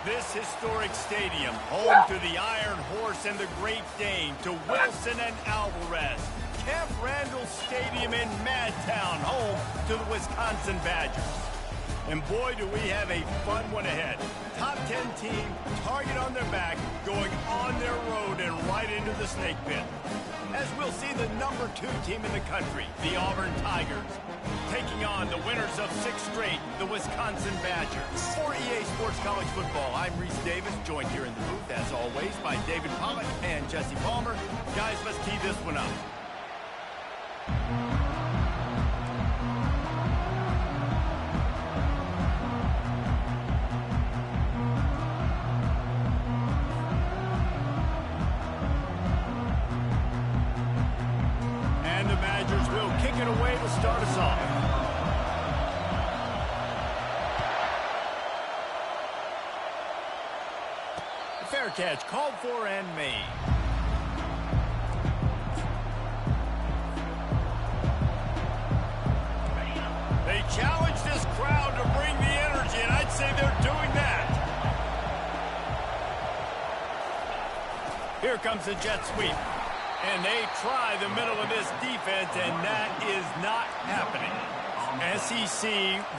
This historic stadium, home to the Iron Horse and the Great Dane, to Wilson and Alvarez. Camp Randall Stadium in Madtown, home to the Wisconsin Badgers. And boy, do we have a fun one ahead. Top 10 team, target on their back, going on their road and right into the snake pit. As we'll see the number 2 team in the country, the Auburn Tigers, taking on the winners of 6 straight, the Wisconsin Badgers. For EA Sports College Football, I'm Reese Davis, joined here in the booth, as always, by David Pollack and Jesse Palmer. Guys, let's tee this one up. And the Badgers will kick it away to start us off. Fair catch called for and made. They challenge this crowd to bring the energy, and I'd say they're doing that. Here comes the jet sweep. And they try the middle of this defense, and that is not happening. SEC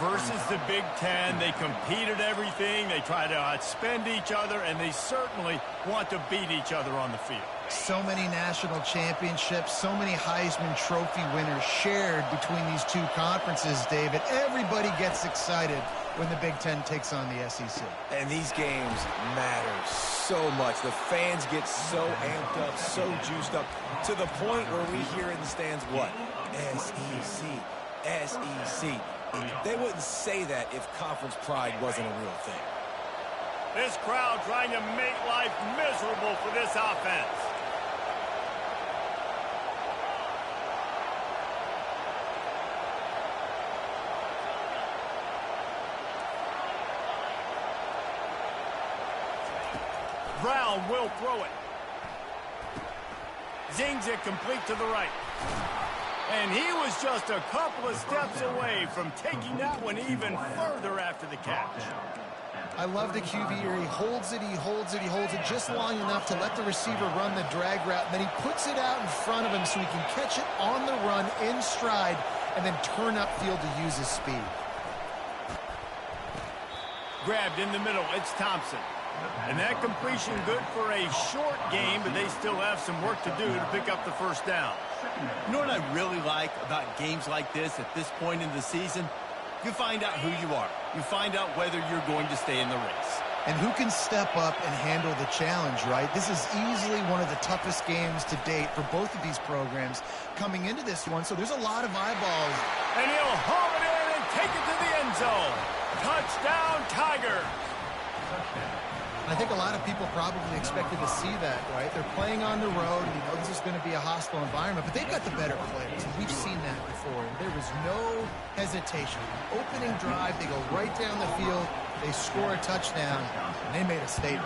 versus the Big Ten. They compete at everything. They try to outspend each other, and they certainly want to beat each other on the field. So many national championships, so many Heisman Trophy winners shared between these two conferences, David. Everybody gets excited when the Big Ten takes on the SEC. And these games matter so much. The fans get so amped up, so juiced up, to the point where we hear in the stands, what? SEC, SEC. They wouldn't say that if conference pride wasn't a real thing. This crowd trying to make life miserable for this offense. Brown will throw it. Zings it complete to the right. And he was just a couple of steps away from taking that one even further after the catch. I love the QB here. He holds it, he holds it, he holds it just long enough to let the receiver run the drag route. And then he puts it out in front of him so he can catch it on the run in stride and then turn upfield to use his speed. Grabbed in the middle. It's Thompson. And that completion good for a short game, but they still have some work to do to pick up the first down. You know what I really like about games like this at this point in the season? You find out who you are. You find out whether you're going to stay in the race. And who can step up and handle the challenge, right? This is easily one of the toughest games to date for both of these programs coming into this one, so there's a lot of eyeballs. And he'll haul it in and take it to the end zone. Touchdown, Tigers. I think a lot of people probably expected to see that, right? They're playing on the road, and you know this is going to be a hostile environment, but they've got the better players, and we've seen that before. There was no hesitation. Opening drive, they go right down the field, they score a touchdown, and they made a statement.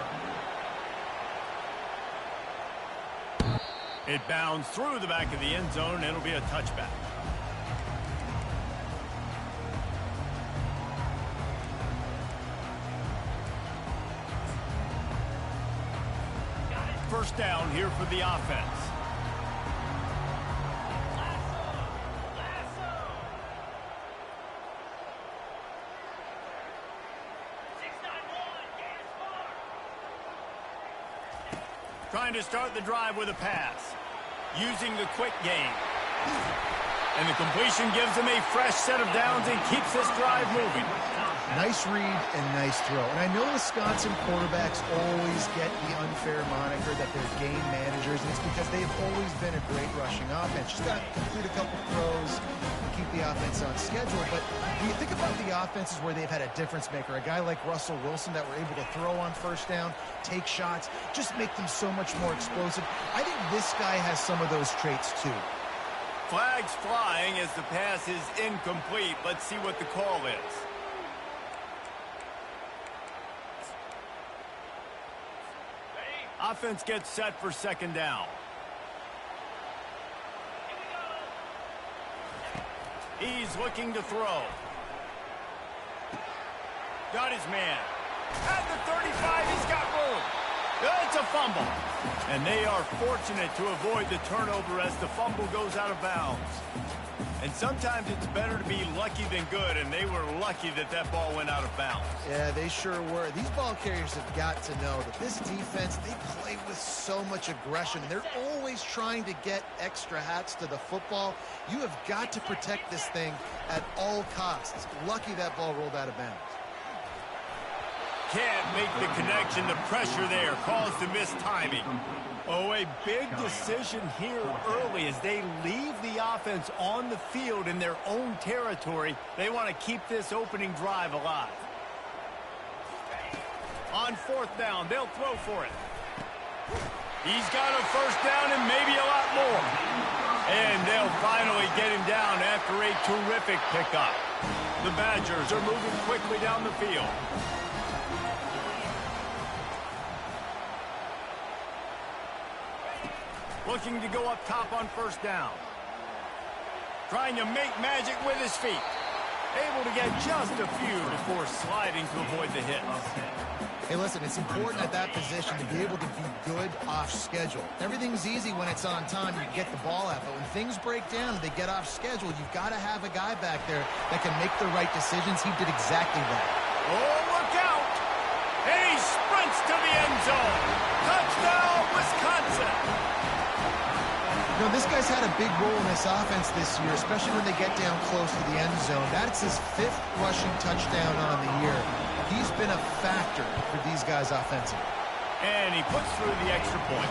It bounced through the back of the end zone, and it'll be a touchback. First down here for the offense. Trying to start the drive with a pass. Using the quick game. And the completion gives them a fresh set of downs and keeps this drive moving. Nice read and nice throw. And I know Wisconsin quarterbacks always get the unfair moniker that they're game managers, and it's because they've always been a great rushing offense. Just got to complete a couple throws and keep the offense on schedule. But when you think about the offenses where they've had a difference maker, a guy like Russell Wilson that were able to throw on first down, take shots, just make them so much more explosive. I think this guy has some of those traits too. Flags flying as the pass is incomplete. Let's see what the call is. Offense gets set for second down. He's looking to throw. Got his man. At the 35, he's got room. It's a fumble. And they are fortunate to avoid the turnover as the fumble goes out of bounds. And sometimes it's better to be lucky than good, and they were lucky that that ball went out of bounds. Yeah, they sure were. These ball carriers have got to know that this defense, they play with so much aggression. They're always trying to get extra hats to the football. You have got to protect this thing at all costs. Lucky that ball rolled out of bounds. Can't make the connection. The pressure there caused the missed timing. Oh, a big decision here early as they leave the offense on the field in their own territory. They want to keep this opening drive alive. On fourth down, they'll throw for it. He's got a first down and maybe a lot more. And they'll finally get him down after a terrific pickup. The Badgers are moving quickly down the field. Looking to go up top on first down. Trying to make magic with his feet. Able to get just a few before sliding to avoid the hit. Hey, listen, it's important at that position to be able to be good off schedule. Everything's easy when it's on time, you get the ball out. But when things break down and they get off schedule, you've got to have a guy back there that can make the right decisions. He did exactly that. Oh, look out! And he sprints to the end zone. Touchdown, Wisconsin! You know, this guy's had a big role in this offense this year, especially when they get down close to the end zone. That's his 5th rushing touchdown on the year. He's been a factor for these guys offensively. And he puts through the extra point.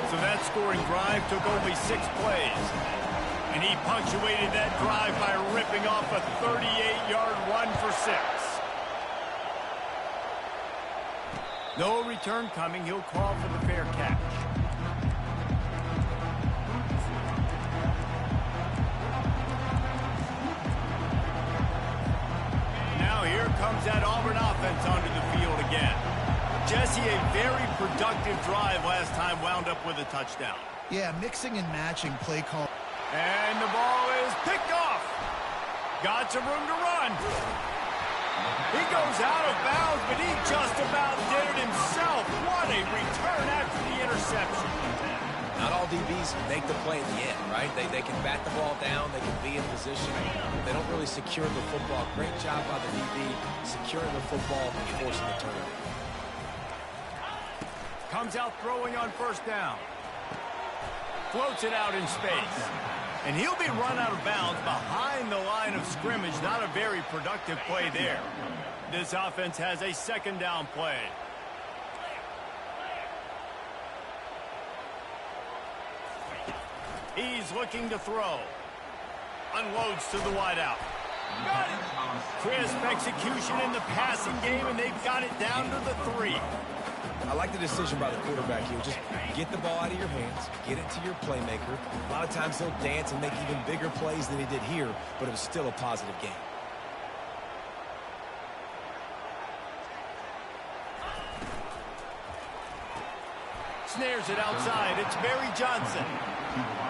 So that scoring drive took only 6 plays. And he punctuated that drive by ripping off a 38-yard run for 6. No return coming. He'll call for the fair catch. Here comes that Auburn offense onto the field again. Jesse, a very productive drive last time wound up with a touchdown. Yeah, mixing and matching play call. And the ball is picked off. Got some room to run. He goes out of bounds, but he just about did it himself. What a return after the interception. Not all DBs make the play at the end, right? They can bat the ball down. They can be in position. They don't really secure the football. Great job by the DB securing the football and forcing the turnover. Comes out throwing on first down. Floats it out in space. And he'll be run out of bounds behind the line of scrimmage. Not a very productive play there. This offense has a second down play. He's looking to throw. Unloads to the wideout. Got it. Crisp execution in the passing game, and they've got it down to the 3. I like the decision by the quarterback here. Just get the ball out of your hands, get it to your playmaker. A lot of times he'll dance and make even bigger plays than he did here, but it was still a positive game. Snares it outside. It's Barry Johnson.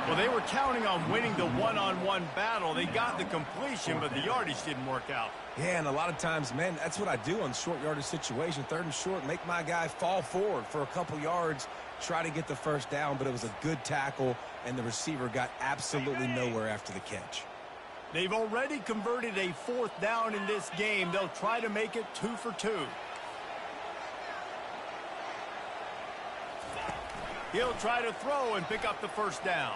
Well, they were counting on winning the one-on-one battle. They got the completion, but the yardage didn't work out. Yeah, and a lot of times, man, that's what I do on short yardage situation. 3rd and short, make my guy fall forward for a couple yards, try to get the first down, but it was a good tackle, and the receiver got absolutely nowhere after the catch. They've already converted a 4th down in this game. They'll try to make it 2 for 2. He'll try to throw and pick up the first down.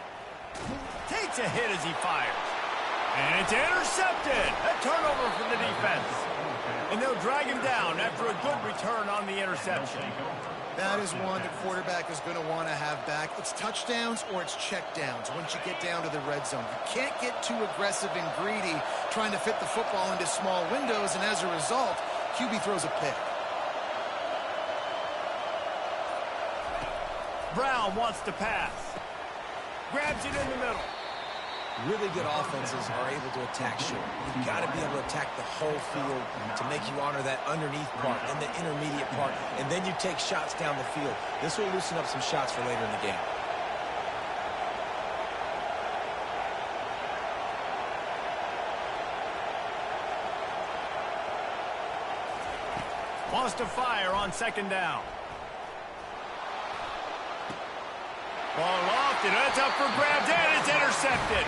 Takes a hit as he fires. And it's intercepted. A turnover for the defense. And they'll drag him down after a good return on the interception. That is one the quarterback is going to want to have back. It's touchdowns or it's checkdowns once you get down to the red zone. You can't get too aggressive and greedy trying to fit the football into small windows, and as a result, QB throws a pick. Brown wants to pass. Grabs it in the middle. Really good offenses are able to attack short. You've got to be able to attack the whole field to make you honor that underneath part and the intermediate part, and then you take shots down the field. This will loosen up some shots for later in the game. Wants to fire on second down. Ball lofted. It's up for grabs, and it's intercepted.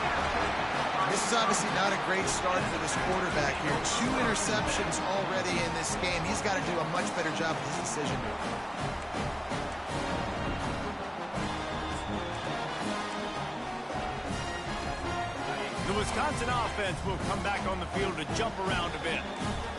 This is obviously not a great start for this quarterback here. 2 interceptions already in this game. He's got to do a much better job with his decision making. The Wisconsin offense will come back on the field to jump around a bit.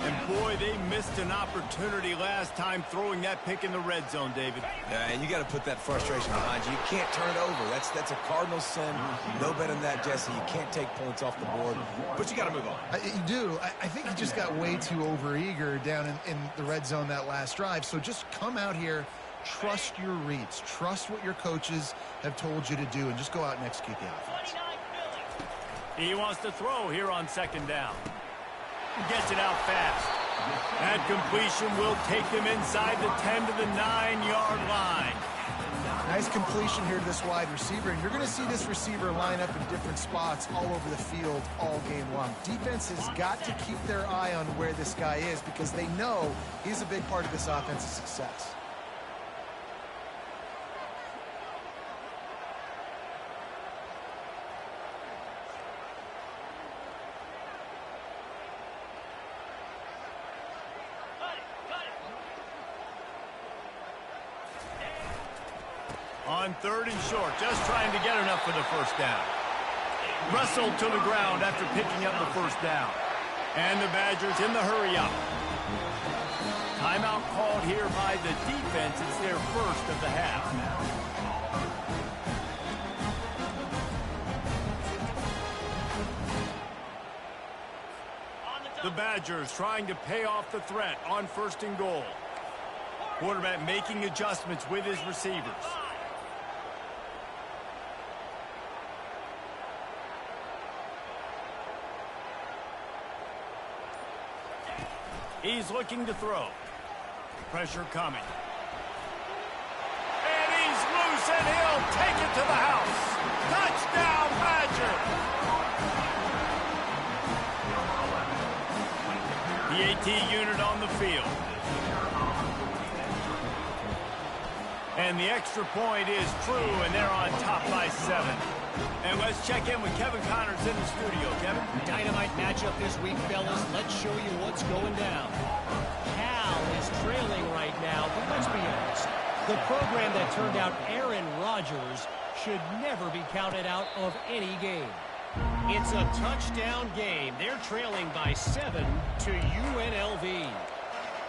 And boy, they missed an opportunity last time throwing that pick in the red zone, David. Yeah, and you got to put that frustration behind you. You can't turn it over. That's a Cardinal sin. No better than that, Jesse. You can't take points off the board, but you got to move on. You do. I think he just got way too overeager down in the red zone that last drive. So just come out here, trust your reads, trust what your coaches have told you to do, and just go out and execute the offense. He wants to throw here on second down. Gets it out fast. That completion will take them inside the 10 to the 9-yard line. Nice completion here to this wide receiver, and you're going to see this receiver line up in different spots all over the field all game long. Defense has got to keep their eye on where this guy is because they know he's a big part of this offense's success. On 3rd and short, just trying to get enough for the first down. Wrestled to the ground after picking up the first down. And the Badgers in the hurry up. Timeout called here by the defense. It's their first of the half. The Badgers trying to pay off the threat on 1st and goal. Quarterback making adjustments with his receivers. He's looking to throw. Pressure coming. And he's loose, and he'll take it to the house. Touchdown, Badger! The AT unit on the field. And the extra point is true, and they're on top by 7. And let's check in with Kevin Connors in the studio. Kevin? Dynamite matchup this week, fellas. Let's show you what's going down. Cal is trailing right now, but let's be honest. The program that turned out Aaron Rodgers should never be counted out of any game. It's a touchdown game. They're trailing by 7 to UNLV.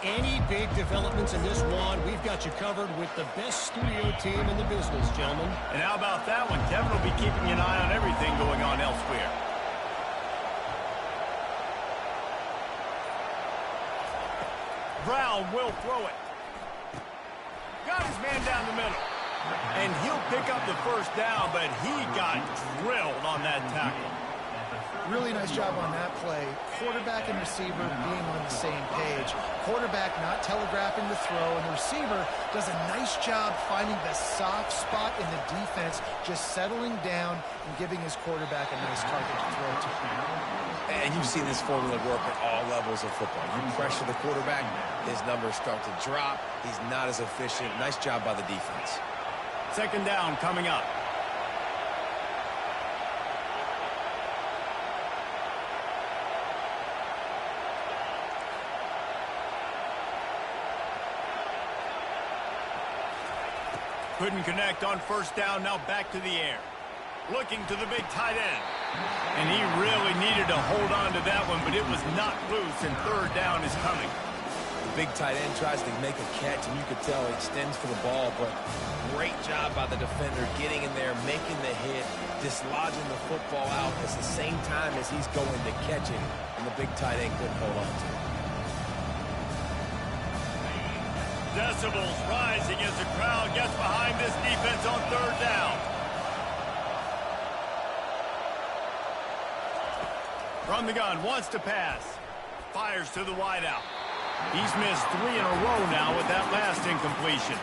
Any big developments in this one, we've got you covered with the best studio team in the business, gentlemen. And how about that one? Kevin will be keeping an eye on everything going on elsewhere. Brown will throw it. Got his man down the middle. And he'll pick up the first down, but he got drilled on that tackle. Really nice job on that play. Quarterback and receiver being on the same page. Quarterback not telegraphing the throw, and the receiver does a nice job finding the soft spot in the defense, just settling down and giving his quarterback a nice target to throw to. And you've seen this formula work at all levels of football. You pressure the quarterback, his numbers start to drop. He's not as efficient. Nice job by the defense. Second down coming up. Couldn't connect on first down, now back to the air. Looking to the big tight end. And he really needed to hold on to that one, but it was not loose, and 3rd down is coming. The big tight end tries to make a catch, and you could tell he extends for the ball, but great job by the defender getting in there, making the hit, dislodging the football out at the same time as he's going to catch it, and the big tight end couldn't hold on to it. Decibels rising as the crowd gets behind this defense on 3rd down. From the gun, wants to pass. Fires to the wideout. He's missed 3 in a row now with that last incompletion.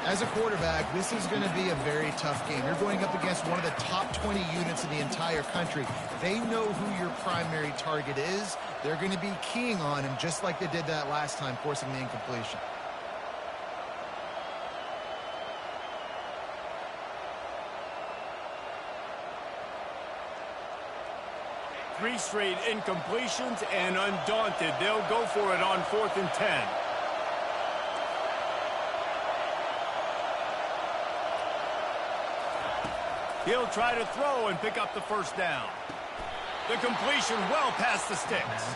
As a quarterback, this is going to be a very tough game. You're going up against one of the top 20 units in the entire country. They know who your primary target is, they're going to be keying on him just like they did that last time, forcing the incompletion. Three straight incompletions, and undaunted, they'll go for it on 4th and 10. He'll try to throw and pick up the first down. The completion well past the sticks.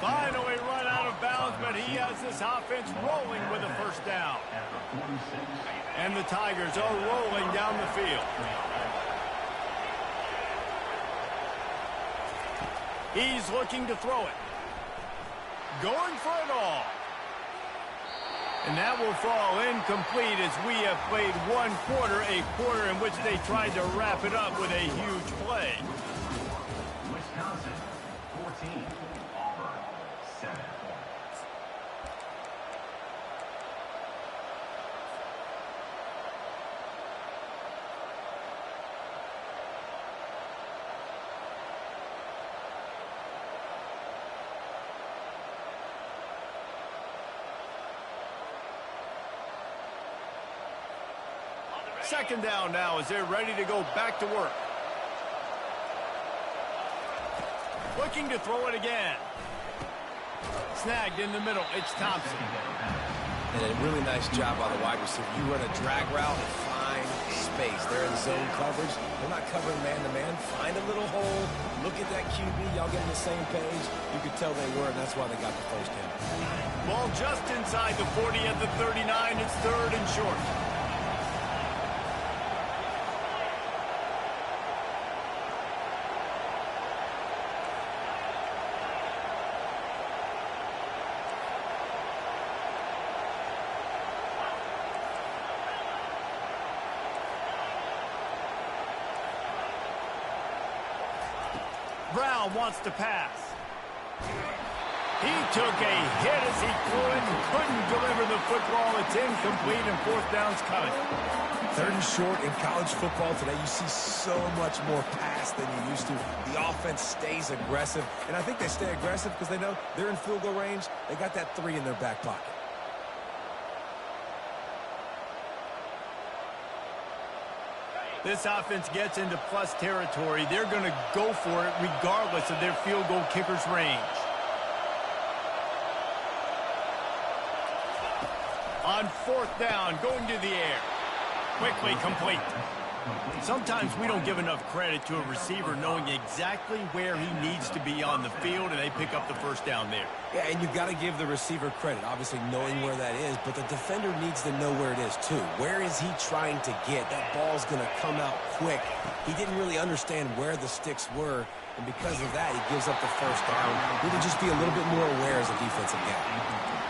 Finally run out of bounds, but he has this offense rolling with a first down. And the Tigers are rolling down the field. He's looking to throw it. Going for it all. And that will fall incomplete as we have played one quarter, a quarter in which they tried to wrap it up with a huge play. Wisconsin, 14. Auburn, 7 points. Second down now as they're ready to go back to work. Looking to throw it again. Snagged in the middle. It's Thompson. And a really nice job by the wide receiver. You run a drag route and find space. They're in zone coverage. They're not covering man-to-man. Find a little hole. Look at that QB. Y'all get on the same page. You could tell they were, and that's why they got the first down. Ball just inside the 40 at the 39. It's 3rd and short. Brown wants to pass. He took a hit as he threw it and couldn't deliver the football. It's incomplete and 4th down's coming. 3rd and short in college football today. You see so much more pass than you used to. The offense stays aggressive, and I think they stay aggressive because they know they're in field goal range. They got that 3 in their back pocket. This offense gets into plus territory. They're going to go for it regardless of their field goal kicker's range. On 4th down, going to the air. Quickly complete. Sometimes we don't give enough credit to a receiver knowing exactly where he needs to be on the field, and they pick up the first down there. Yeah, and you've got to give the receiver credit, obviously knowing where that is, but the defender needs to know where it is too. Where is he trying to get? That ball's going to come out quick. He didn't really understand where the sticks were, and because of that, he gives up the first down. We need to just be a little bit more aware as a defensive guy.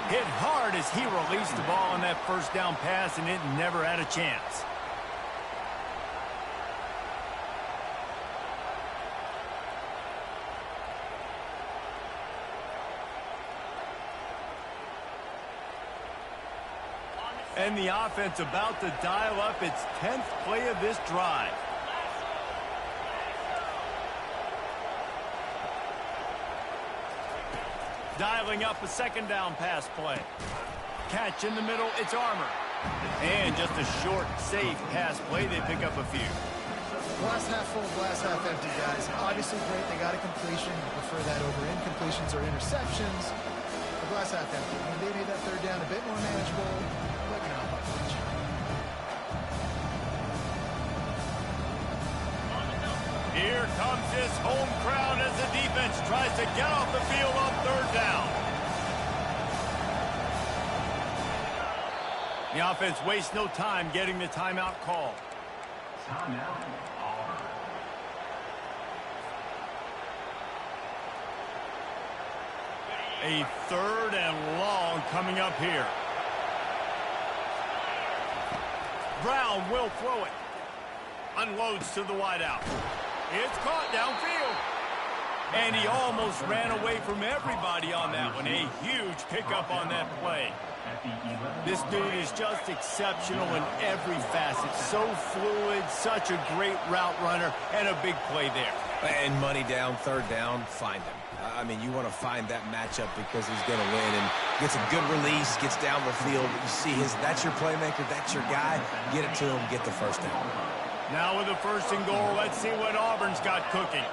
Hit hard as he released the ball on that first down pass, and it never had a chance. And the offense about to dial up its 10th play of this drive. Dialing up a second down pass play. Catch in the middle, it's Armour. And just a short, safe pass play, they pick up a few. Glass half full, glass half empty, guys. Obviously great, they got a completion. You prefer that over incompletions or interceptions. The glass half empty. Maybe that third down a bit more manageable, but not much. Here comes this home crowd as the defense tries to get off the field on 3rd down. The offense wastes no time getting the timeout call. Timeout, Auburn. A 3rd and long coming up here. Brown will throw it. Unloads to the wideout. It's caught downfield. And he almost ran away from everybody on that one. A huge pickup on that play. This dude is just exceptional in every facet. So fluid, such a great route runner, and a big play there. And money down, third down, find him. I mean, you want to find that matchup because he's going to win and gets a good release, gets down the field. You see that's your playmaker, that's your guy. Get it to him, get the first down. Now with the first and goal, let's see what Auburn's got cooking.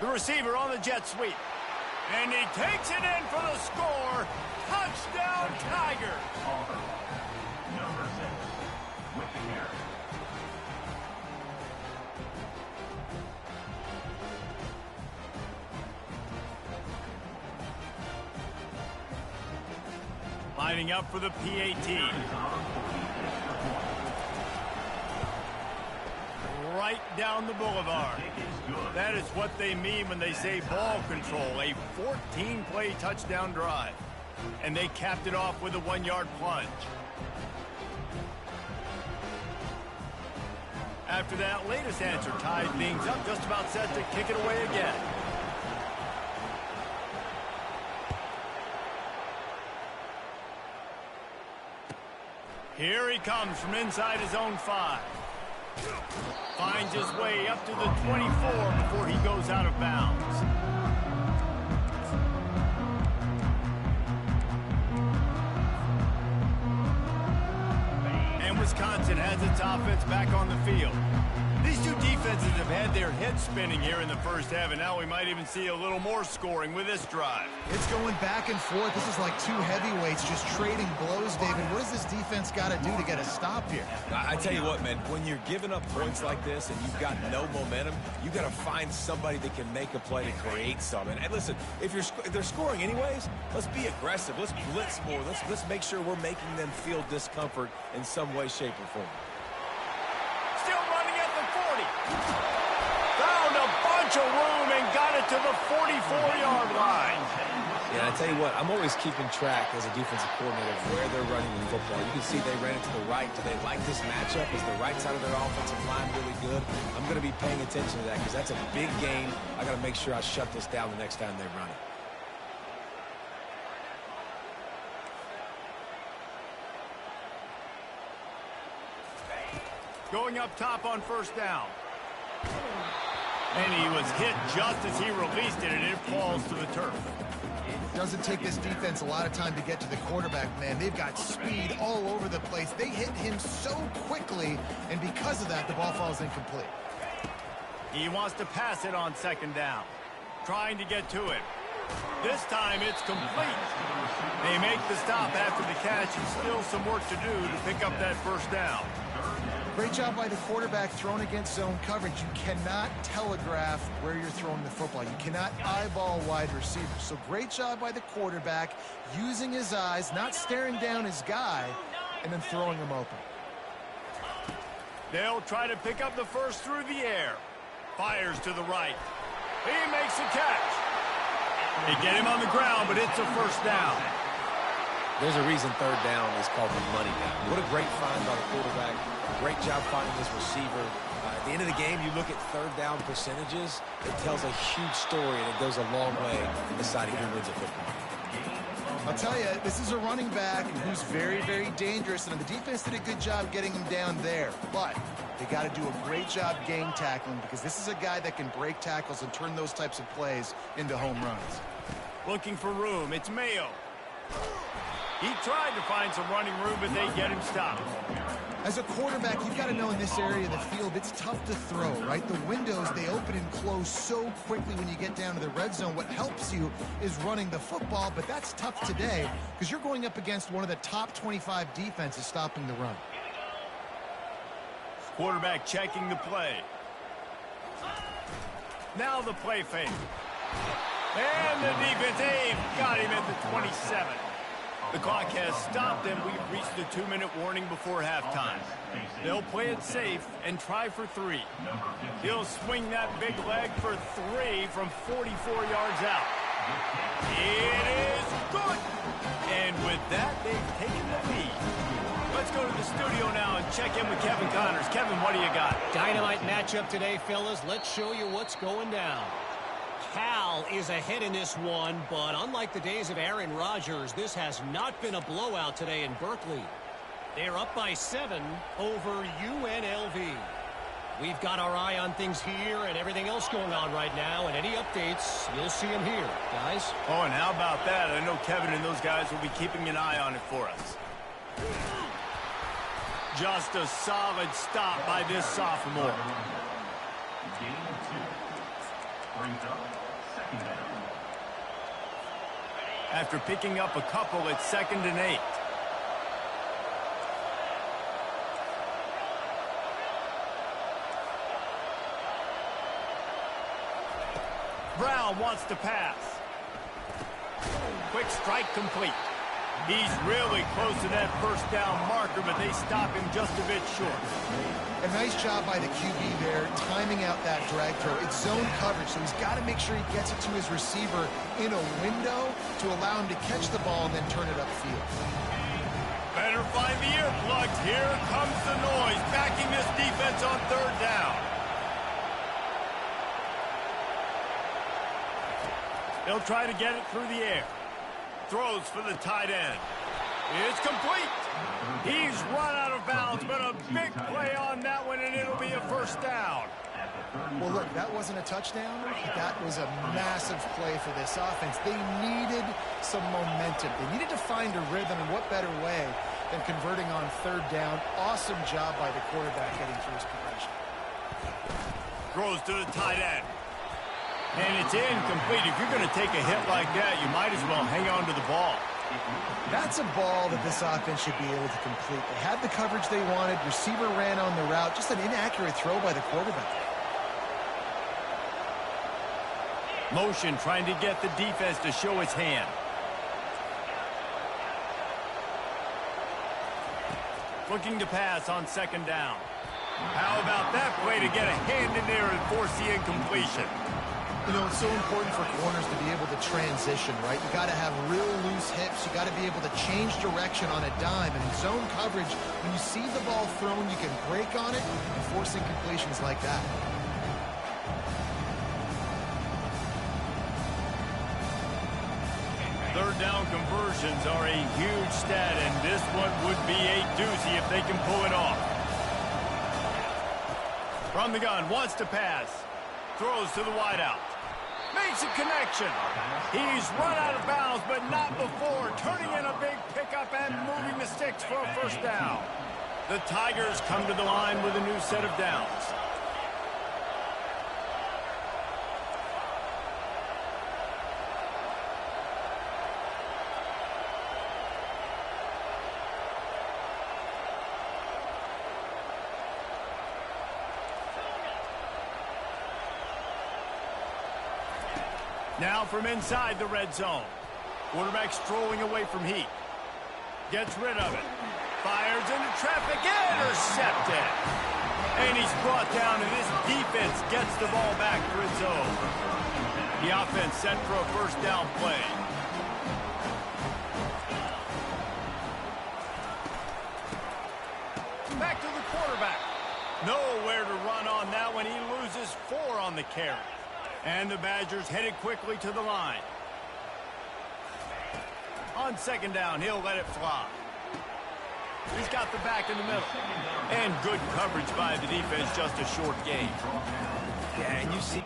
The receiver on the jet sweep. And he takes it in for the score. Touchdown, Tigers. Auburn, number 6, with the carry. Lining up for the PAT. Right down the boulevard. That is what they mean when they say ball control. A 14-play touchdown drive. And they capped it off with a 1-yard plunge. After that latest answer tied things up, just about set to kick it away again. Here he comes from inside his own 5. Finds his way up to the 24 before he goes out of bounds. And Wisconsin has its offense back on the field. These two defenses have had their heads spinning here in the first half, and now we might even see a little more scoring with this drive. It's going back and forth. This is like two heavyweights just trading blows, David. What does this defense got to do to get a stop here? I tell you what, man, when you're giving up points like this and you've got no momentum, you got to find somebody that can make a play to create something. And listen, if they're scoring anyways, let's be aggressive. Let's blitz more. Let's make sure we're making them feel discomfort in some way, shape, or form. Still running at the 40. Found a bunch of room and got it to the 44-yard line. Yeah, I tell you what, I'm always keeping track as a defensive coordinator of where they're running the football. You can see they ran it to the right. Do they like this matchup? Is the right side of their offensive line really good? I'm going to be paying attention to that because that's a big game. I got to make sure I shut this down the next time they run it. Going up top on first down. And he was hit just as he released it, and it falls to the turf. Doesn't take this defense a lot of time to get to the quarterback, man. They've got speed all over the place. They hit him so quickly, and because of that, the ball falls incomplete. He wants to pass it on second down. Trying to get to it. This time it's complete. They make the stop after the catch, and still some work to do to pick up that first down. Great job by the quarterback thrown against zone coverage. You cannot telegraph where you're throwing the football. You cannot eyeball wide receivers. So great job by the quarterback using his eyes, not staring down his guy, and then throwing him open. They'll try to pick up the first through the air. Fires to the right. He makes the catch. They get him on the ground, but it's a first down. There's a reason third down is called the money down. What a great find by the quarterback. Great job finding his receiver. At the end of the game, you look at third down percentages. It tells a huge story, and it goes a long way in deciding who wins a football game. I'll tell you, this is a running back who's very, very dangerous, and the defense did a good job getting him down there. But they got to do a great job game tackling because this is a guy that can break tackles and turn those types of plays into home runs. Looking for room. It's Mayo. He tried to find some running room, but they get him stopped. As a quarterback, you've got to know in this area of the field, it's tough to throw, right? The windows, they open and close so quickly when you get down to the red zone. What helps you is running the football, but that's tough today because you're going up against one of the top 25 defenses stopping the run. Quarterback checking the play. Now the play fake. And the defense, they've got him at the 27. The clock has stopped, and we've reached the 2-minute warning before halftime. They'll play it safe and try for 3. He'll swing that big leg for 3 from 44 yards out. It is good. And with that, they've taken the lead. Let's let's go to the studio now and check in with Kevin Connors. Kevin, what do you got? Dynamite matchup today, fellas. Let's show you what's going down. Cal is ahead in this one, but unlike the days of Aaron Rodgers, this has not been a blowout today in Berkeley. They're up by 7 over UNLV. We've got our eye on things here and everything else going on right now, and any updates, you'll see them here, guys. Oh, and how about that? I know Kevin and those guys will be keeping an eye on it for us. Just a solid stop by this sophomore. Game 2 brings up second down. After picking up a couple, it's 2nd and 8. Brown wants to pass. Quick strike complete. He's really close to that first down marker, but they stop him just a bit short. A nice job by the QB there, timing out that drag throw. It's zone coverage, so he's got to make sure he gets it to his receiver in a window to allow him to catch the ball and then turn it upfield. Better find the earplugs. Here comes the noise, backing this defense on 3rd down. They'll try to get it through the air. Throws for the tight end. It's complete. He's run out of bounds, but a big play on that one, and it'll be a 1st down. Well, look, that wasn't a touchdown. That was a massive play for this offense. They needed some momentum. They needed to find a rhythm, and what better way than converting on 3rd down. Awesome job by the quarterback getting through his progression. Throws to the tight end. And it's incomplete. If you're going to take a hit like that, you might as well hang on to the ball. That's a ball that this offense should be able to complete. They had the coverage they wanted. Receiver ran on the route. Just an inaccurate throw by the quarterback. Motion trying to get the defense to show its hand. Looking to pass on 2nd down. How about that play to get a hand in there and force the incompletion? You know, it's so important for corners to be able to transition, right? You got to have real loose hips. You got to be able to change direction on a dime. And in zone coverage, when you see the ball thrown, you can break on it and force incompletions like that. Third down conversions are a huge stat, and this one would be a doozy if they can pull it off. From the gun, wants to pass. Throws to the wideout. Makes a connection. He's run out of bounds, but not before. Turning in a big pickup and moving the sticks for a 1st down. The Tigers come to the line with a new set of downs. Now from inside the red zone. Quarterback strolling away from heat. Gets rid of it. Fires into traffic. Intercepted. And he's brought down, and this defense gets the ball back for its own. The offense set for a 1st down play. Back to the quarterback. Nowhere to run on that one. He loses 4 on the carry. And the Badgers headed quickly to the line. On 2nd down, he'll let it fly. He's got the back in the middle. And good coverage by the defense, just a short gain. Yeah, and you see...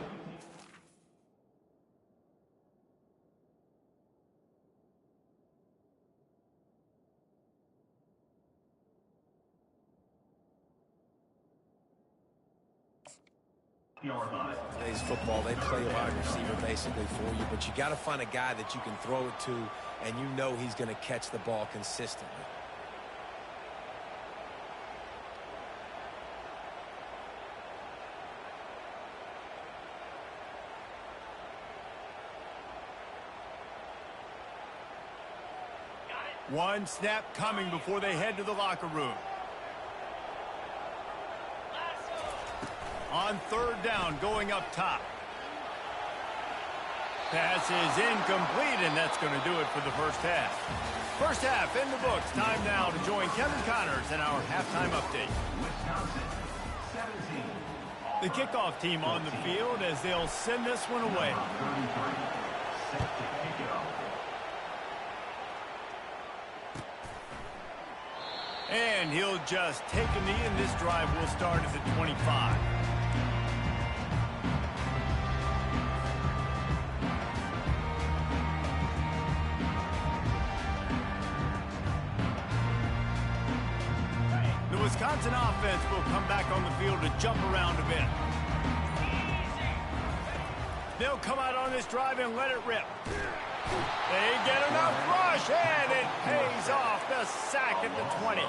Today's football, they play a wide receiver basically for you, but you got to find a guy that you can throw it to, and you know he's going to catch the ball consistently. One snap coming before they head to the locker room. On 3rd down, going up top. Pass is incomplete, and that's going to do it for the first half. First half in the books. Time now to join Kevin Connors in our halftime update. Wisconsin, 17. The kickoff team on the field as they'll send this one away. 33, set to kick it off. And he'll just take a knee, and this drive will start at the 25. The Wisconsin offense will come back on the field to jump around a bit. They'll come out on this drive and let it rip. They get enough rush, and it pays off the sack at the 20.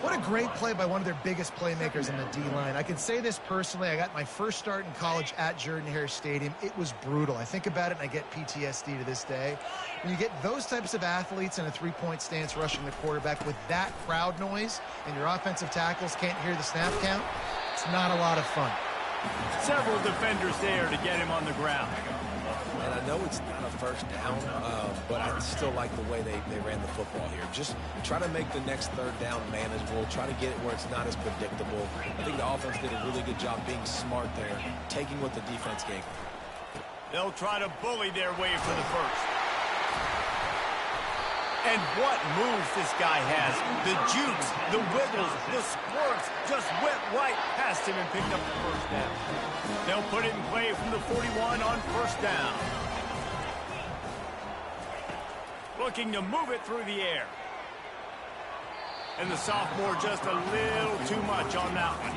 What a great play by one of their biggest playmakers in the D-line. I can say this personally. I got my first start in college at Jordan-Hare Stadium. It was brutal. I think about it, and I get PTSD to this day. When you get those types of athletes in a three-point stance rushing the quarterback with that crowd noise, and your offensive tackles can't hear the snap count, it's not a lot of fun. Several defenders there to get him on the ground. And I know it's not a first down, but I still like the way they ran the football here. Just try to make the next third down manageable. Try to get it where it's not as predictable. I think the offense did a really good job being smart there, taking what the defense gave them. They'll try to bully their way for the first. And what moves this guy has. The jukes, the wiggles, the squirts just went right past him and picked up the first down. They'll put it in play from the 41 on first down. Looking to move it through the air. And the sophomore just a little too much on that one.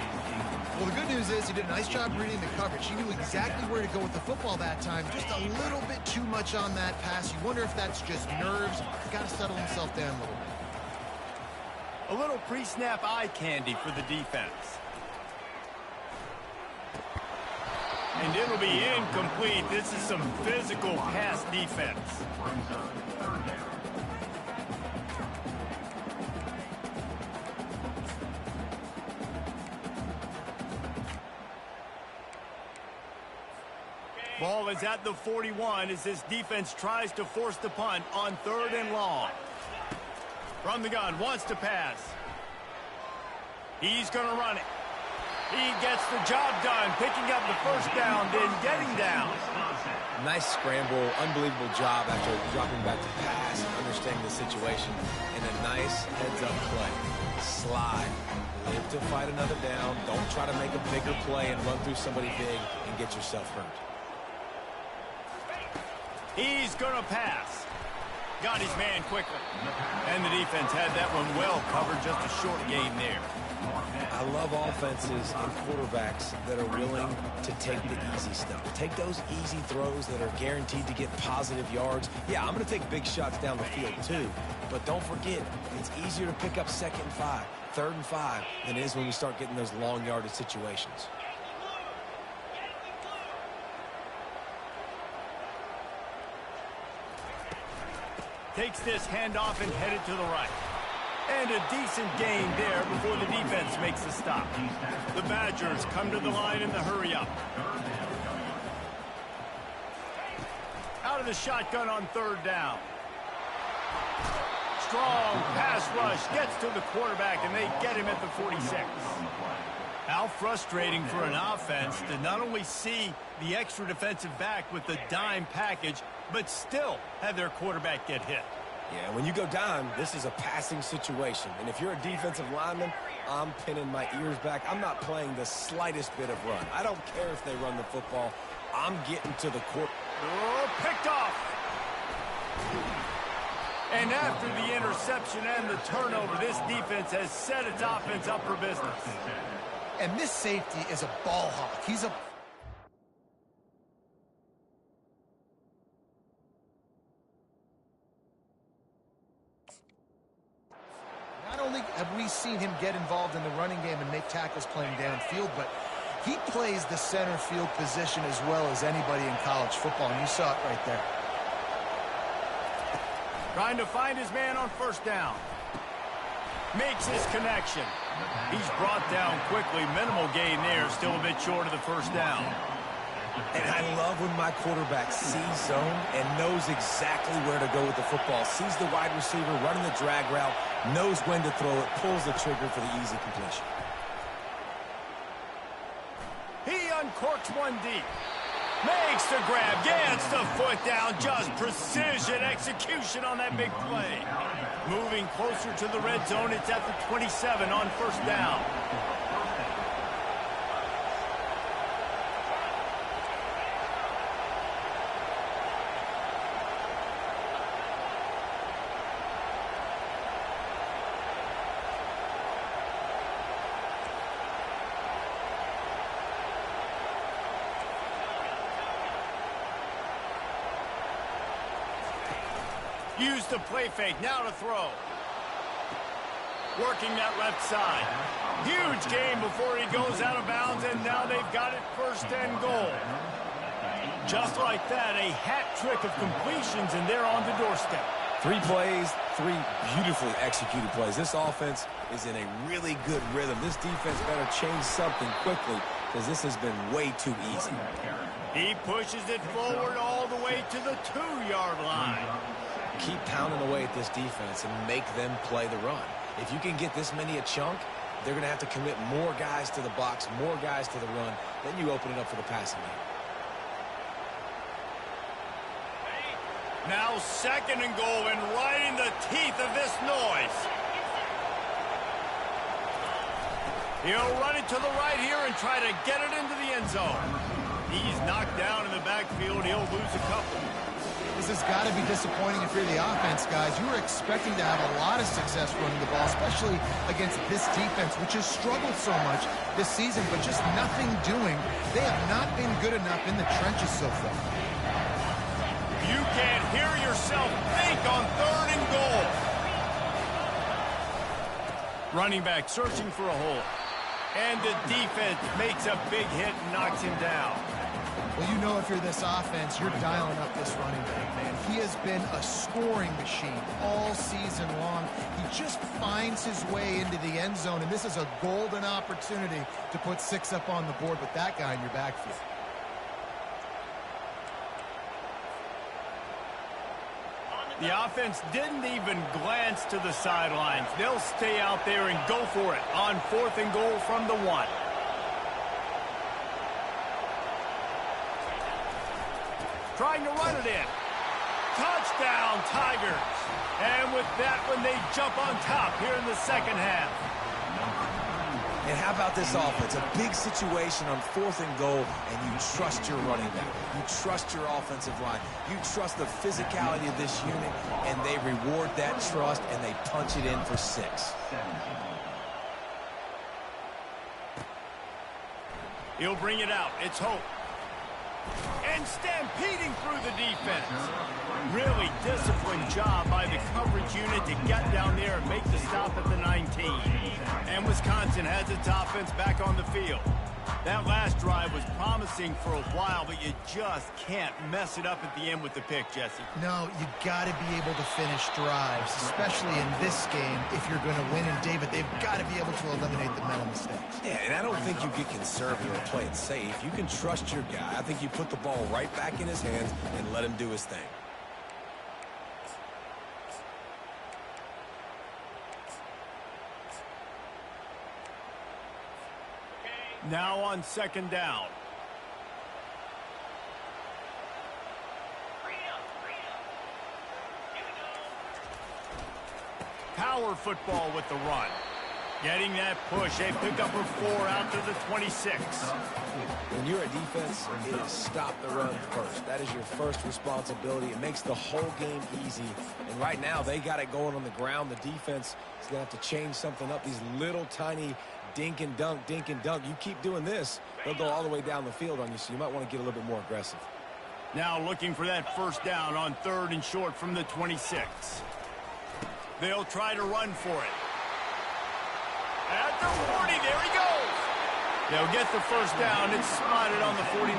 Well, the good news is he did a nice job reading the coverage. He knew exactly where to go with the football that time. Just a little bit too much on that pass. You wonder if that's just nerves. He's got to settle himself down a little bit. A little pre-snap eye candy for the defense. And it'll be incomplete. This is some physical pass defense. Brings up third down. Ball is at the 41 as this defense tries to force the punt on third and long. From the gun, wants to pass. He's going to run it. He gets the job done, picking up the first down, then getting down. Nice scramble, unbelievable job after dropping back to pass and understanding the situation. And a nice heads-up play. Slide. Live to fight another down. Don't try to make a bigger play and run through somebody big and get yourself hurt. He's going to pass. Got his man quickly. And the defense had that one well covered, just a short gain there. I love offenses and quarterbacks that are willing to take the easy stuff. Take those easy throws that are guaranteed to get positive yards. Yeah, I'm going to take big shots down the field too. But don't forget, it's easier to pick up second and 5, third and 5 than it is when we start getting those long yardage situations. Takes this handoff and headed to the right. And a decent gain there before the defense makes the stop. The Badgers come to the line in the hurry-up. Out of the shotgun on third down. Strong pass rush gets to the quarterback, and they get him at the 46. How frustrating for an offense to not only see the extra defensive back with the dime package, but still have their quarterback get hit. Yeah, when you go dime, this is a passing situation. And if you're a defensive lineman, I'm pinning my ears back. I'm not playing the slightest bit of run. I don't care if they run the football. I'm getting to the court. Oh, picked off. And after the interception and the turnover, this defense has set its offense up for business. And this safety is a ball hawk. He's a... Not only have we seen him get involved in the running game and make tackles playing downfield, but he plays the center field position as well as anybody in college football, and you saw it right there. Trying to find his man on first down. Makes his connection. He's brought down quickly. Minimal gain there, still a bit short of the first down. And I love when my quarterback sees zone and knows exactly where to go with the football. Sees the wide receiver running the drag route, knows when to throw it, pulls the trigger for the easy completion. He uncorks one deep. Makes the grab, gets the foot down, just precision execution on that big play. Moving closer to the red zone, it's at the 27 on first down. Use the play fake, now to throw. Working that left side. Huge gain before he goes out of bounds, and now they've got it first and goal. Just like that, a hat trick of completions, and they're on the doorstep. 3 plays, 3 beautifully executed plays. This offense is in a really good rhythm. This defense better change something quickly because this has been way too easy. He pushes it forward all the way to the 2-yard line. Keep pounding away at this defense and make them play the run. If you can get this many a chunk, they're going to have to commit more guys to the box, more guys to the run. Then you open it up for the passing game. Now 2nd and goal, and right in the teeth of this noise. He'll run it to the right here and try to get it into the end zone. He's knocked down in the backfield. He'll lose a couple. This has got to be disappointing if you're the offense, guys. You were expecting to have a lot of success running the ball, especially against this defense, which has struggled so much this season, but just nothing doing. They have not been good enough in the trenches so far. You can't hear yourself think on 3rd and goal. Running back searching for a hole. And the defense makes a big hit and knocks him down. Well, you know if you're this offense, you're dialing up this running back, man. He has been a scoring machine all season long. He just finds his way into the end zone, and this is a golden opportunity to put 6 up on the board with that guy in your backfield. The offense didn't even glance to the sidelines. They'll stay out there and go for it on 4th and goal from the 1. Trying to run it in. Touchdown, Tigers. And with that one, they jump on top here in the 2nd half. And how about this offense? A big situation on 4th and goal, and you trust your running back. You trust your offensive line. You trust the physicality of this unit, and they reward that trust, and they punch it in for 6. He'll bring it out. It's Hope. And stampeding through the defense. Really disciplined job by the coverage unit to get down there and make the stop at the 19. And Wisconsin has its offense back on the field. That last drive was promising for a while, but you just can't mess it up at the end with the pick, Jesse. No, you got to be able to finish drives, especially in this game. If you're going to win, and David, they've got to be able to eliminate the mental mistakes. Yeah, and I don't think you get conservative or play it safe. You can trust your guy. I think you put the ball right back in his hands and let him do his thing. Now on 2nd down. Power football with the run. Getting that push. They pick up a 4 out to the 26. When you're a defense, it is stop the run first. That is your first responsibility. It makes the whole game easy. And right now, they got it going on the ground. The defense is going to have to change something up. These little tiny dink and dunk, dink and dunk. You keep doing this, they'll go all the way down the field on you, so you might want to get a little bit more aggressive. Now looking for that 1st down on 3rd and short from the 26. They'll try to run for it. At the 40, there he goes. They'll get the 1st down. It's spotted on the 49.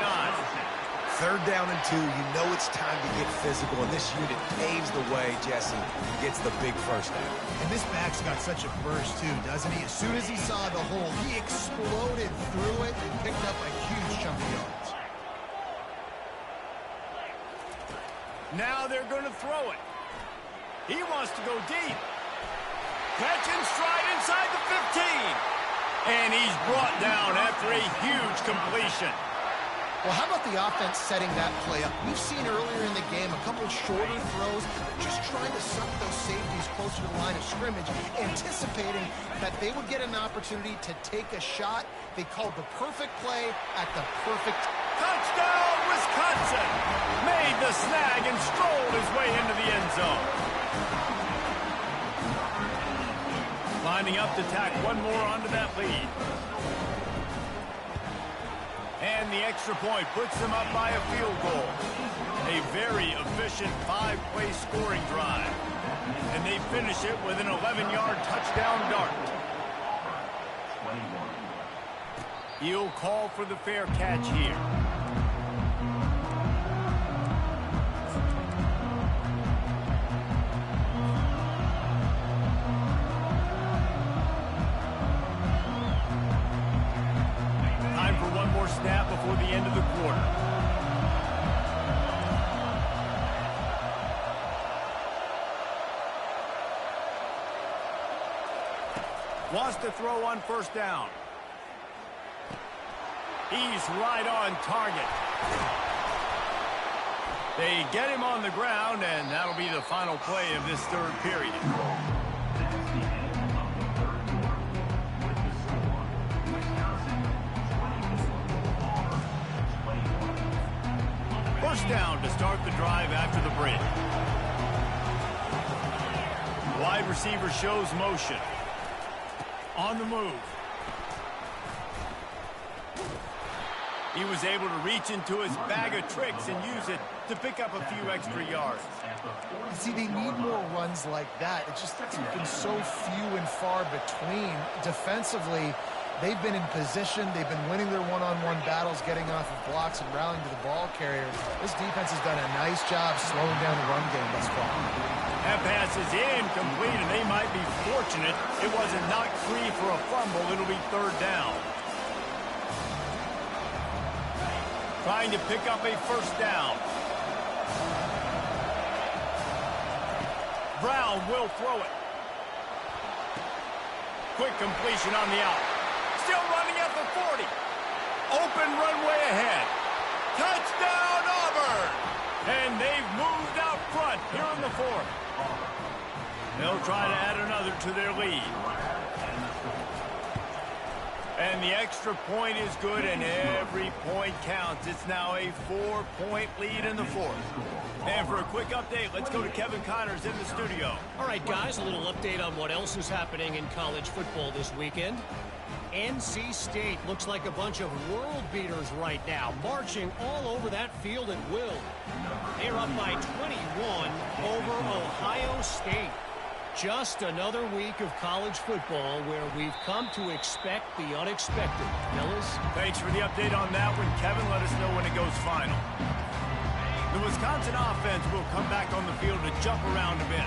3rd down and 2. You know it's time to get physical, and this unit paves the way, Jesse, gets the big 1st down. And this back's got such a burst, too, doesn't he? As soon as he saw the hole, he exploded through it and picked up a huge chunk of yards. Now they're going to throw it. He wants to go deep. Catch and stride inside the 15. And he's brought down after a huge completion. Well, how about the offense setting that play up? We've seen earlier in the game a couple of shorter throws, just trying to suck those safeties closer to the line of scrimmage, anticipating that they would get an opportunity to take a shot. They called the perfect play at the perfect Touchdown, Wisconsin! Made the snag and strolled his way into the end zone. Lining up to tack one more onto that lead. And the extra point puts them up by a field goal. A very efficient 5-play scoring drive. And they finish it with an 11-yard touchdown dart. 21. He'll call for the fair catch here. Time for one more snap before the end of the quarter. Wants to throw on first down. He's right on target. They get him on the ground, and that'll be the final play of this third period. That's the end of the third quarter. With the score, Wisconsin 24, Auburn 21. First down to start the drive after the break. Wide receiver shows motion. On the move. He was able to reach into his bag of tricks and use it to pick up a few extra yards. See, they need more runs like that. It's been so few and far between. Defensively, they've been in position. They've been winning their one-on-one battles, getting off of blocks and rallying to the ball carrier. This defense has done a nice job slowing down the run game thus far. That pass is incomplete, and they might be fortunate it wasn't knocked free for a fumble. It'll be third down. Trying to pick up a first down. Brown will throw it. Quick completion on the out. Still running at the 40. Open runway ahead. Touchdown, Auburn! And they've moved out front here in the fourth. They'll try to add another to their lead. And the extra point is good, and every point counts. It's now a 4-point lead in the fourth. And for a quick update, let's go to Kevin Connors in the studio. All right, guys, a little update on what else is happening in college football this weekend. NC State looks like a bunch of world beaters right now, marching all over that field at will. They're up by 21 over Ohio State. Just another week of college football where we've come to expect the unexpected. Fellas? Thanks for the update on that one, Kevin. Let us know when it goes final. The Wisconsin offense will come back on the field to jump around a bit.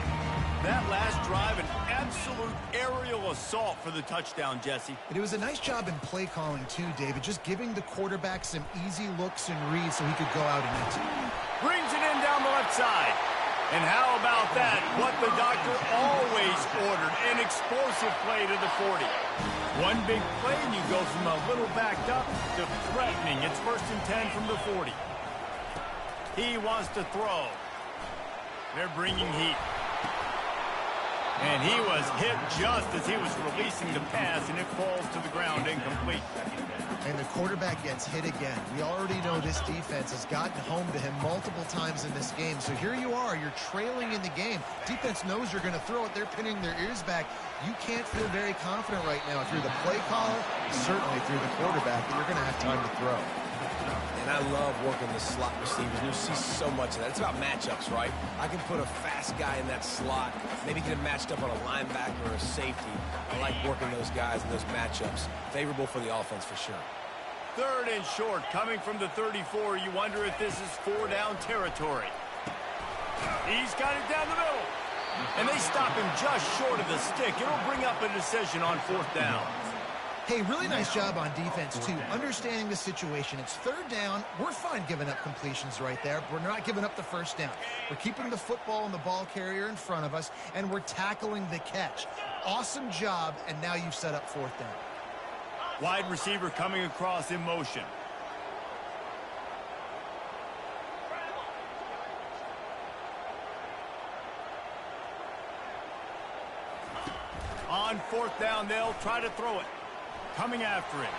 That last drive, an absolute aerial assault for the touchdown, Jesse. But it was a nice job in play calling too, David, just giving the quarterback some easy looks and reads so he could go out and execute. Brings it in down the left side. And how about that? What the doctor always ordered, an explosive play to the 40. One big play and you go from a little backed up to threatening. It's 1st and 10 from the 40. He wants to throw. They're bringing heat. And he was hit just as he was releasing the pass, and it falls to the ground incomplete. And the quarterback gets hit again. We already know this defense has gotten home to him multiple times in this game. So here you are, you're trailing in the game. Defense knows you're going to throw it. They're pinning their ears back. You can't feel very confident right now through the play caller, certainly through the quarterback, that you're going to have time to throw. And I love working the slot receivers. You see so much of that. It's about matchups, right? I can put a fast guy in that slot, maybe get him matched up on a linebacker or a safety. I like working those guys in those matchups. Favorable for the offense for sure. 3rd and short, coming from the 34. You wonder if this is 4-down territory. He's got it down the middle. And they stop him just short of the stick. It'll bring up a decision on 4th down. Hey, really nice job on defense, too, understanding the situation. It's third down. We're fine giving up completions right there. We're not giving up the first down. We're keeping the football and the ball carrier in front of us, and we're tackling the catch. Awesome job, and now you've set up fourth down. Wide receiver coming across in motion. On fourth down, they'll try to throw it. Coming after him.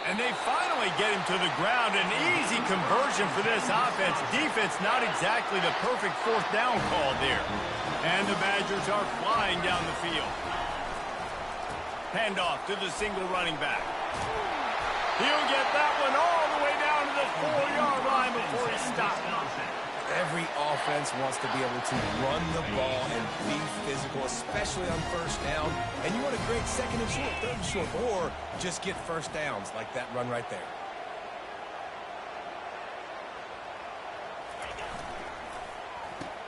And they finally get him to the ground. An easy conversion for this offense. Defense not exactly the perfect fourth down call there. And the Badgers are flying down the field. Handoff to the single running back. He'll get that one all the way down to the 4-yard line before he stops. Every offense wants to be able to run the ball and be physical, especially on first down. And you want to create second and short, third and short, or just get first downs like that run right there.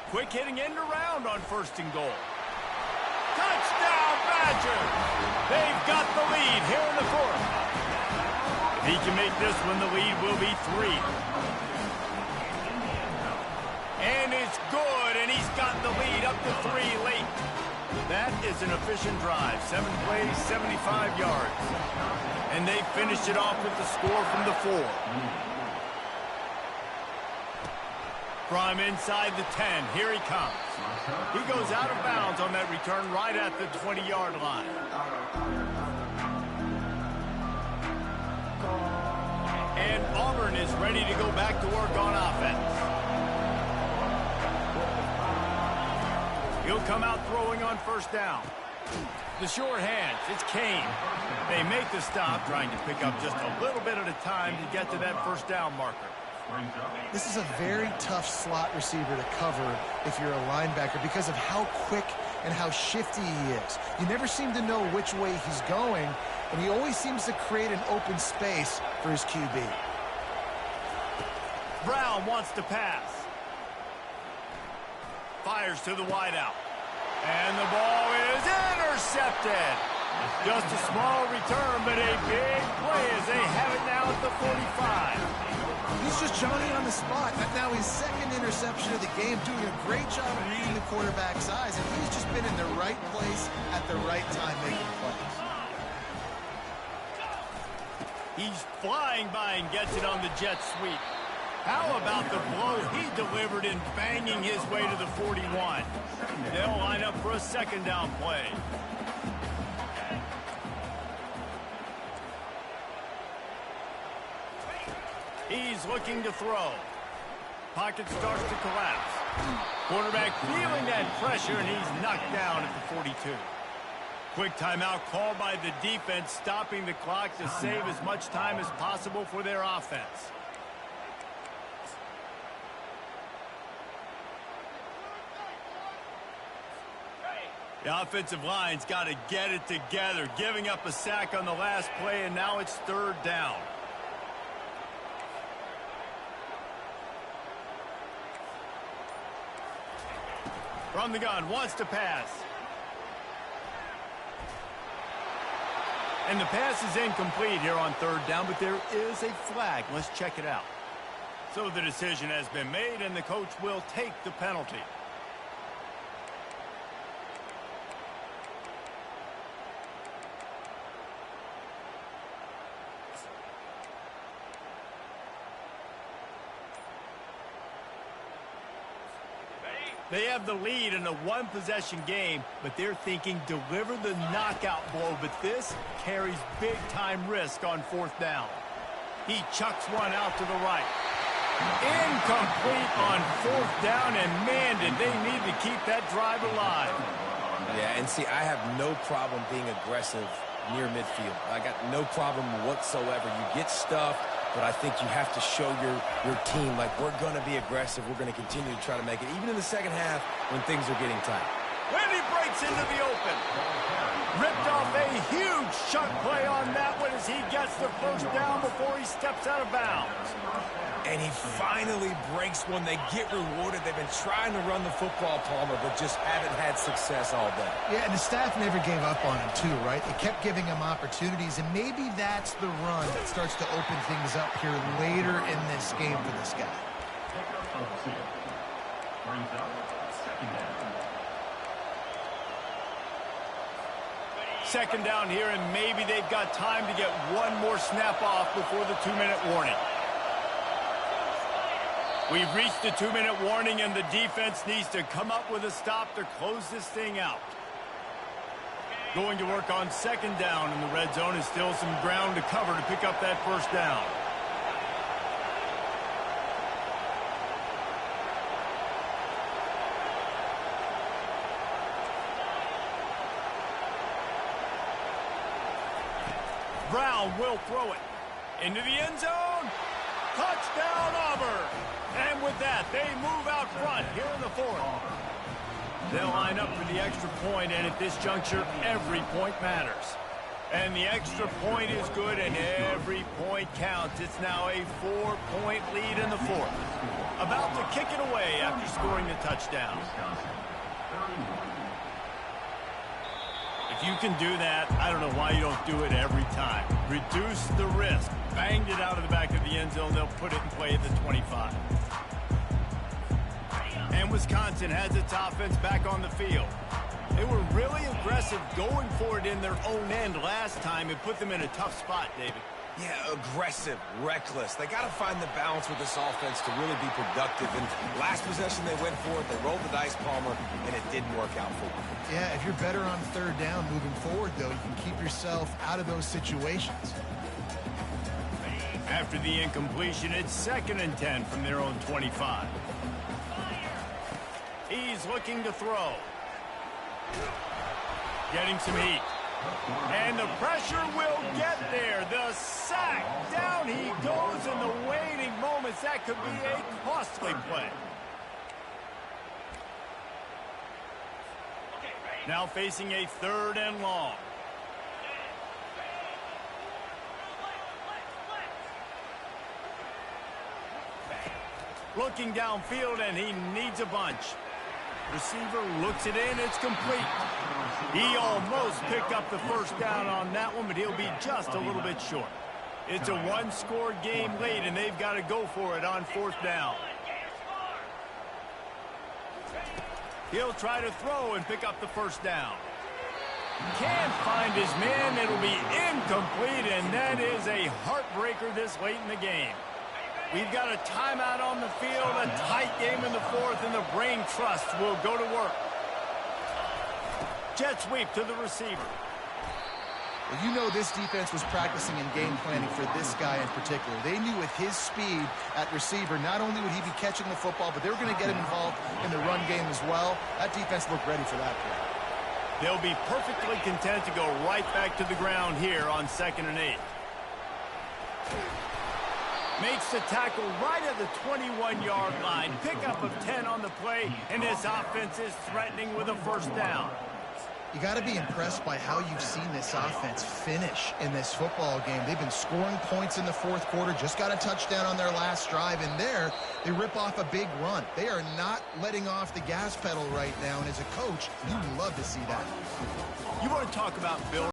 Quick hitting end around on first and goal. Touchdown, Badgers! They've got the lead here in the fourth. If he can make this one, the lead will be 3. And it's good, and he's got the lead up to 3 late. That is an efficient drive. 7 plays, 75 yards. And they finished it off with the score from the 4. From inside the 10, here he comes. He goes out of bounds on that return right at the 20-yard line. And Auburn is ready to go back to work on offense. He'll come out throwing on first down. The short hands, it's Kane. They make the stop, trying to pick up just a little bit at a time to get to that first down marker. This is a very tough slot receiver to cover if you're a linebacker because of how quick and how shifty he is. You never seem to know which way he's going, and he always seems to create an open space for his QB. Brown wants to pass. Fires to the wideout. And the ball is intercepted. Just a small return, but a big play as they have it now at the 45. He's just Johnny on the spot. Now his second interception of the game, doing a great job of reading the quarterback's eyes, and he's just been in the right place at the right time making plays. He's flying by and gets it on the jet sweep. How about the blow he delivered in banging his way to the 41? They'll line up for a second down play. He's looking to throw. Pocket starts to collapse. Quarterback feeling that pressure, and he's knocked down at the 42. Quick timeout called by the defense, stopping the clock to save as much time as possible for their offense. The offensive line's got to get it together, giving up a sack on the last play, and now it's third down. From the gun, wants to pass. And the pass is incomplete here on third down, but there is a flag. Let's check it out. So the decision has been made, and the coach will take the penalty. They have the lead in a one-possession game, but they're thinking deliver the knockout blow, but this carries big-time risk on fourth down. He chucks one out to the right. Incomplete on fourth down, and man, did they need to keep that drive alive. Yeah, and see, I have no problem being aggressive near midfield. I got no problem whatsoever. You get stuff, but I think you have to show your team, like, we're going to be aggressive. We're going to continue to try to make it, even in the second half when things are getting tight. When he breaks into the open. Ripped off a huge chunk play on that one as he gets the first down before he steps out of bounds. And And he finally breaks one. They get rewarded. They've been trying to run the football, Palmer, but just haven't had success all day. Yeah, and the staff never gave up on him, too, right? They kept giving him opportunities, and maybe that's the run that starts to open things up here later in this game for this guy. Pickup of 2. Brings up 2nd down. Second down here, and maybe they've got time to get one more snap off before the 2-minute warning. We've reached the 2-minute warning, and the defense needs to come up with a stop to close this thing out. Going to work on 2nd down, and the red zone is still some ground to cover to pick up that first down. Brown will throw it into the end zone. Touchdown, Auburn. And with that, they move out front here in the 4th. They'll line up for the extra point, and at this juncture, every point matters. And the extra point is good, and every point counts. It's now a 4-point lead in the 4th. About to kick it away after scoring the touchdown. If you can do that, I don't know why you don't do it every time. Reduce the risk. Banged it out of the back of the end zone. They'll put it in play at the 25. And Wisconsin has its offense back on the field. They were really aggressive going for it in their own end last time. It put them in a tough spot, David. Yeah, aggressive, reckless. They got to find the balance with this offense to really be productive. And last possession they went for it. They rolled the dice, Palmer, and it didn't work out for them. Yeah, if you're better on 3rd down moving forward, though, you can keep yourself out of those situations. After the incompletion, it's 2nd and 10 from their own 25. He's looking to throw. Getting some heat. And the pressure will get there. The sack. Down he goes in the waiting moments. That could be a costly play. Now facing a 3rd and long. Looking downfield, and he needs a bunch. Receiver looks it in. It's complete. He almost picked up the first down on that one, but he'll be just a little bit short. It's a one-score game late, and they've got to go for it on 4th down. He'll try to throw and pick up the first down. Can't find his man. It'll be incomplete, and that is a heartbreaker this late in the game. We've got a timeout on the field, a tight game in the 4th, and the brain trust will go to work. Jet sweep to the receiver. Well, you know this defense was practicing and game planning for this guy in particular. They knew with his speed at receiver, not only would he be catching the football, but they were going to get him involved in the run game as well. That defense looked ready for that play. They'll be perfectly content to go right back to the ground here on 2nd and 8. Makes the tackle right at the 21-yard line. Pickup of 10 on the play, and this offense is threatening with a first down. You got to be impressed by how you've seen this offense finish in this football game. They've been scoring points in the 4th quarter, just got a touchdown on their last drive, and there they rip off a big run. They are not letting off the gas pedal right now, and as a coach, you love to see that. You want to talk about Bill